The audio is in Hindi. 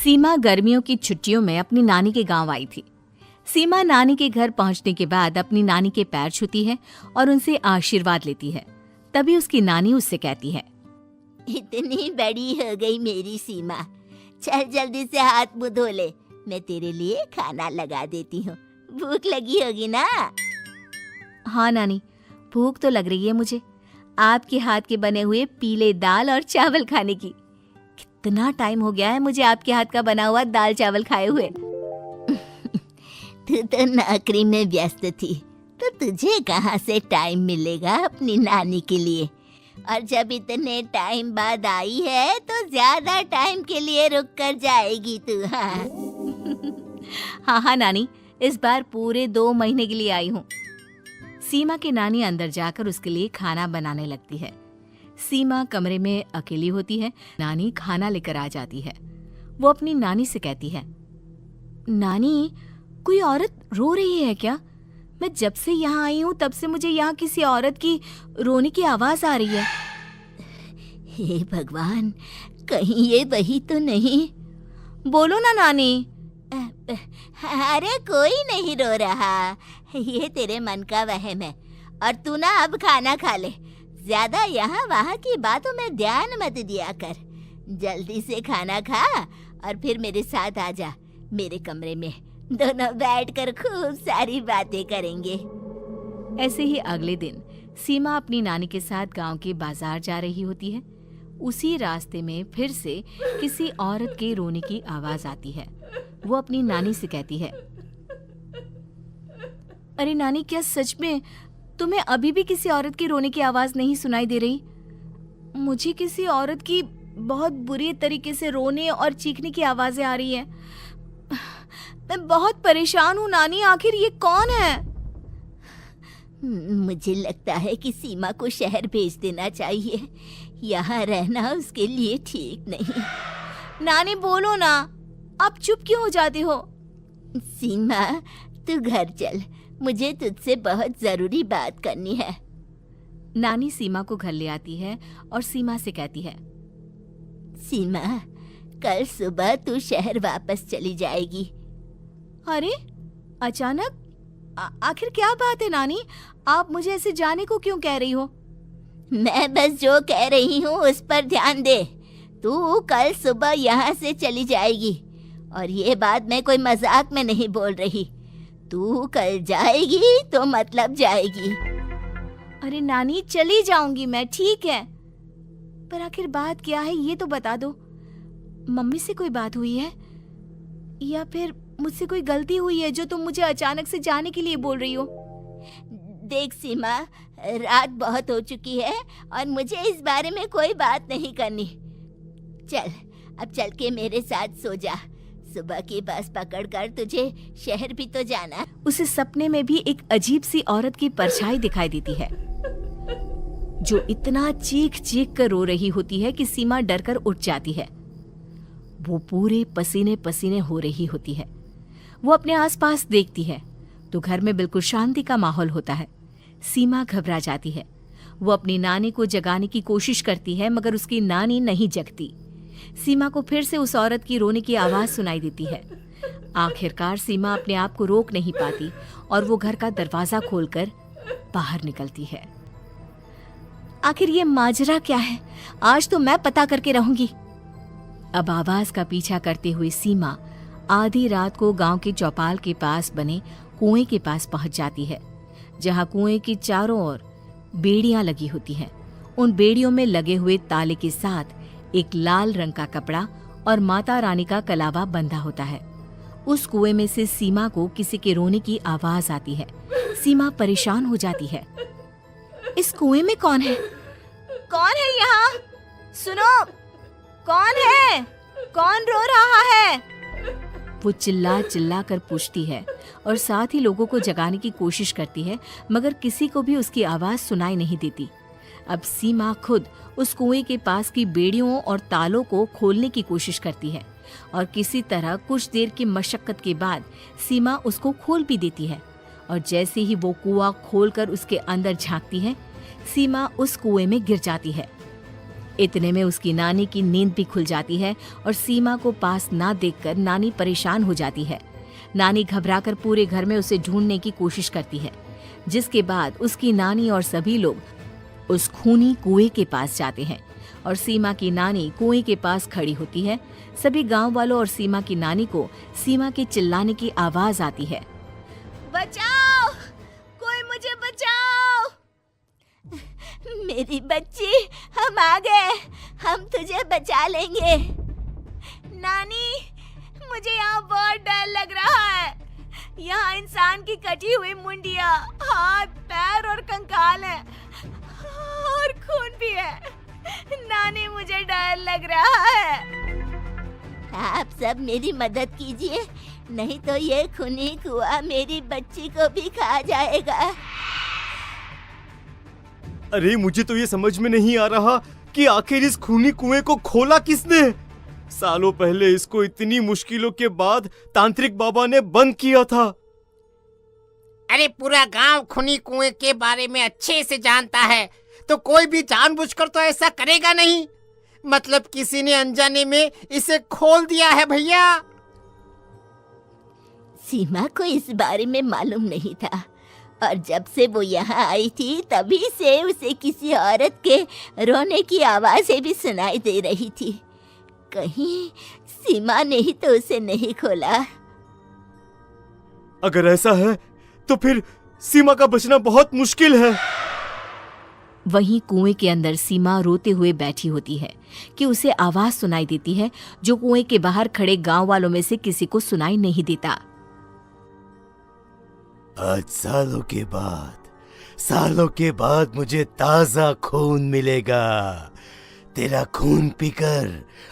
सीमा गर्मियों की छुट्टियों में अपनी नानी के गांव आई थी। सीमा नानी के घर पहुंचने के बाद अपनी नानी के पैर छूती है और उनसे आशीर्वाद लेती है। तभी उसकी नानी उससे कहती है, इतनी बड़ी हो गई मेरी सीमा, चल जल्दी से हाथ मुंह धो ले, मैं तेरे लिए खाना लगा देती हूँ। भूख लगी होगी ना? हाँ नानी, भूख तो लग रही है मुझे, आपके हाथ के बने हुए पीले दाल और चावल खाने की। कितना टाइम हो गया है मुझे आपके हाथ का बना हुआ दाल चावल खाए हुए। तू तो नौकरी में व्यस्त थी, तो तुझे कहाँ से टाइम मिलेगा अपनी नानी के लिए? और जब इतने टाइम बाद आई है तो ज्यादा टाइम के लिए रुक कर जाएगी तू। हाँ नानी, इस बार पूरे 2 महीने के लिए आई हूँ। सीमा की नानी अंदर जाकर उसके लिए खाना बनाने लगती है। सीमा कमरे में अकेली होती है। नानी खाना लेकर आ जाती है। वो अपनी नानी से कहती है, नानी, कोई औरत रो रही है क्या? मैं जब से यहाँ आई हूँ तब से मुझे यहाँ किसी औरत की रोने की आवाज आ रही है। हे भगवान, कहीं ये वही तो नहीं? बोलो ना नानी। अरे कोई नहीं रो रहा, ये तेरे मन का वहम है। और तू ना अब खाना खा ले, ज्यादा यहाँ वहाँ की बातों में ध्यान मत दिया कर। जल्दी से खाना खा और फिर मेरे साथ आ जा मेरे कमरे में, दोनों बैठकर खूब सारी बातें करेंगे। ऐसे ही अगले दिन सीमा अपनी नानी के साथ गांव के बाजार जा रही होती है। उसी रास्ते में फिर से किसी औरत के रोने की आवाज आती है। वो अपनी नानी से कहती है, अरे नानी, क्या सच में तुम्हें अभी भी किसी औरत की रोने की आवाज नहीं सुनाई दे रही? मुझे किसी औरत की बहुत बुरी तरीके से रोने और चीखने की आवाजें आ रही है। मैं बहुत परेशान हूँ नानी, आखिर ये कौन है? मुझे लगता है कि सीमा को शहर भेज देना चाहिए, यहाँ रहना उसके लिए ठीक नहीं। नानी बोलो ना, आप चुप क्यों हो जाते हो? सीमा, तू घर चल, मुझे तुझसे बहुत जरूरी बात करनी है। नानी सीमा को घर ले आती है और सीमा से कहती है, सीमा, कल सुबह तू शहर वापस चली जाएगी। अरे अचानक? आखिर क्या बात है नानी, आप मुझे ऐसे जाने को क्यों कह रही हो? मैं बस जो कह रही हूँ उस पर ध्यान दे। तू कल सुबह यहाँ से चली जाएगी, और ये बात मैं कोई मजाक में नहीं बोल रही। तू कल जाएगी तो मतलब जाएगी। अरे नानी, चली जाऊंगी मैं, ठीक है, पर आखिर बात क्या है ये तो बता दो। मम्मी से कोई बात हुई है या फिर मुझसे कोई गलती हुई है जो तुम मुझे अचानक से जाने के लिए बोल रही हो? देख सीमा, रात बहुत हो चुकी है और मुझे इस बारे में कोई बात नहीं करनी। चल, अब चल के मेरे साथ सो जा। सुबह की बस पकड़कर तुझे शहर भी तो जाना। उसे सपने में भी एक अजीब सी औरत की परछाई दिखाई देती है, जो इतना चीख चीख कर रो रही होती है कि सीमा डरकर उठ जाती है। वो पूरे पसीने पसीने हो रही होती है। वो अपने आसपास देखती है तो घर में बिल्कुल शांति का माहौल होता है। सीमा घबरा जाती है। वो अपनी नानी को जगाने की कोशिश करती है, मगर उसकी नानी नहीं जगती। सीमा को फिर से उस औरत की रोने की आवाज सुनाई देती है। आखिरकार सीमा अपने आप को रोक नहीं पाती और वो घर का दरवाजा खोलकर बाहर निकलती है। आखिर ये माजरा क्या है? आज तो मैं पता करके रहूंगी। अब आवाज का पीछा करते हुए सीमा आधी रात को गांव के चौपाल के पास बने कुएं के पास पहुंच जाती है, जहां कुएं की चारों ओर बेड़ियां लगी होती हैं। उन बेड़ियों में लगे हुए ताले के साथ एक लाल रंग का कपड़ा और माता रानी का कलावा बंधा होता है। उस कुएं में से सीमा को किसी के रोने की आवाज आती है। सीमा परेशान हो जाती है। इस कुएं में कौन है? कौन है यहाँ? सुनो, कौन है? कौन रो रहा है? वो चिल्ला चिल्ला कर पूछती है और साथ ही लोगों को जगाने की कोशिश करती है, मगर किसी को भी उसकी आवाज सुनाई नहीं देती। अब सीमा खुद उस कुएं के पास की बेड़ियों और तालों को खोलने की कोशिश करती है और किसी तरह कुछ देर की मशक्कत के बाद सीमा उसको खोल भी देती है। और जैसे ही वो कुआं खोलकर उसके अंदर झांकती है, सीमा उस कुएं में गिर जाती है। इतने में उसकी नानी की नींद भी खुल जाती है और सीमा को पास ना देखकर नानी परेशान हो जाती है। नानी घबराकर पूरे घर में उसे ढूंढने की कोशिश करती है, जिसके बाद उसकी नानी और सभी लोग उस खूनी कुएं के पास जाते हैं और सीमा की नानी कुएं के पास खड़ी होती है। सभी गांव वालों और सीमा की नानी को सीमा के चिल्लाने की आवाज आती है। बचाओ, कोई मुझे बचाओ। मेरी बच्ची, हम आ गए, हम तुझे बचा लेंगे। नानी, मुझे यहाँ बहुत डर लग रहा है। यहाँ इंसान की कटी हुई मुंडिया, हाथ, पैर और कंकाल है और खून भी है। नानी, मुझे डर लग रहा है। आप सब मेरी मदद कीजिए, नहीं तो ये खूनी कुआं मेरी बच्ची को भी खा जाएगा। अरे मुझे तो ये समझ में नहीं आ रहा कि आखिर इस खूनी कुएं को खोला किसने। सालों पहले इसको इतनी मुश्किलों के बाद तांत्रिक बाबा ने बंद किया था। अरे पूरा गांव खूनी कुएं के बारे में अच्छे से जानता है, तो कोई भी जानबूझकर तो ऐसा करेगा नहीं। मतलब किसी ने अनजाने में इसे खोल दिया है भैया। सीमा को इस बारे में मालूम नहीं था और जब से वो यहाँ आई थी तभी से उसे किसी औरत के रोने की आवाजें भी सुनाई दे रही थी। कहीं सीमा ने ही तो उसे नहीं खोला। अगर ऐसा है तो फिर सीमा का बचना बहुत मुश्किल है। वहीं कुएं के अंदर सीमा रोते हुए बैठी होती है कि उसे आवाज सुनाई देती है जो कुएं के बाहर खड़े गांव वालों में से किसी को सुनाई नहीं देता। आज सालों के बाद मुझे ताजा खून मिलेगा। तेरा खून पीकर